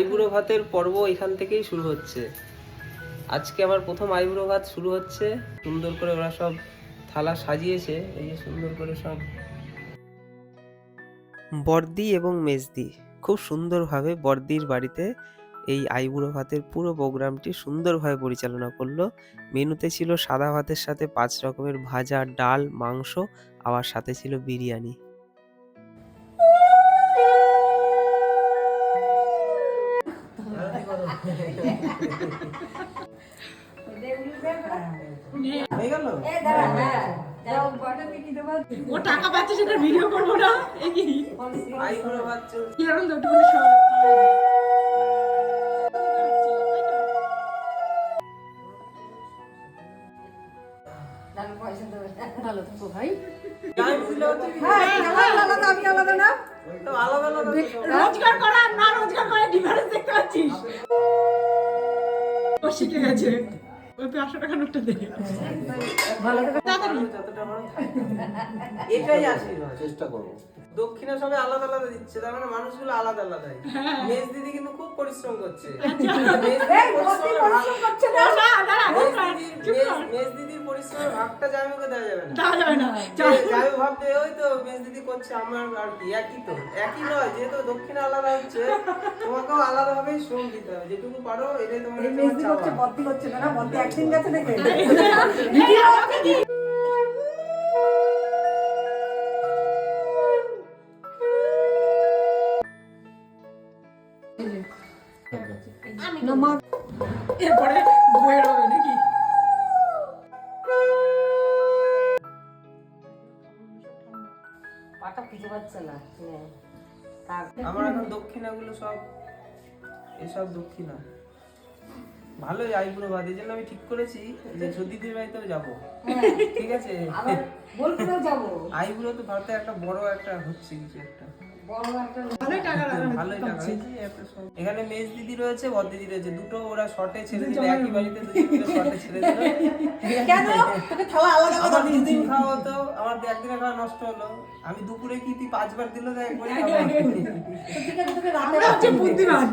আইবুড়ো ভাতের পর্ব এখান থেকেই শুরু হচ্ছে। আজকে আমার প্রথম আইবুড়ো ভাত শুরু হচ্ছে। সুন্দর করে ওরা সব থালা সাজিয়েছে, এই যে সুন্দর করে সব। বড়দি এবং মেজদি খুব সুন্দরভাবে বড়দির বাড়িতে এই আইবুড়ো ভাতের পুরো প্রোগ্রামটি সুন্দরভাবে পরিচালনা করলো। মেনুতে ছিল সাদা ভাতের সাথে 5 রকমের ভাজা, ডাল, মাংস, আবার সাথে ছিল বিরিয়ানি। ও টাকা পাচ্ছে সেটা ভিডিও করবো না। আইবুড়ো ভাত চলছে। ভালো থাকো ভাই। রোজগার করা আর না রোজগার করে ডিফারেন্স দেখতে পাচ্ছিস? ও শিখে গেছে। ওই 500 টাকা নোটটা দে। ভালো থাকো তাড়াতাড়ি। যতটা পারো এটাই আশীর্বাদ। চেষ্টা করবো। দক্ষিণা সবাই আলাদা আলাদা দিচ্ছে, তার মানে মানুষগুলো আলাদা আলাদাই। মেজ দিদি কিন্তু খুব পরিশ্রম করছে। মেজ দিদির পরিশ্রমের ভাগটা জামাইকে দেওয়া যাবে না। জামাই ভাববে ওই তো মেজ দিদি করছে, আমার আর কি একই তো। একই নয়, যেহেতু দক্ষিণা আলাদা হচ্ছে তোমাকেও আলাদা ভাবে শ্রম দিতে হবে, যেটুকু পারো এটাই তোমার চাওয়া। বদ্দি হচ্ছে না, বদ্দি একদিন গেছে দেখে এরপরে বইয়ের হবে নাকি? পাটা খুঁজে পাচ্ছে না। আমার এখন দক্ষিণাগুলো সব এসব দক্ষিণা ভালোই আইবুড়ো ভাত। এই জন্য আমি ঠিক করেছি যে দিদির বাড়িতেও যাবো। ঠিক আছে, আইবুড়ো তো ভারতে একটা বড় একটা হচ্ছে কিছু একটা ভালোই টাকা হয়েছে। এখানে মেজ দিদি রয়েছে, বড় দিদি রয়েছে, দুটো ওরা শর্টে ছেড়ে দিল। একই বাড়িতে দুটো শর্টে ছেড়ে দিল। আমার দুদিন খাওয়া হতো, আমার একদিনে খাওয়া নষ্ট হলো। আমি দুপুরে কি তুই 5 বার দিল, একবারই খাওয়া। আমরা হচ্ছে বুদ্ধিমান।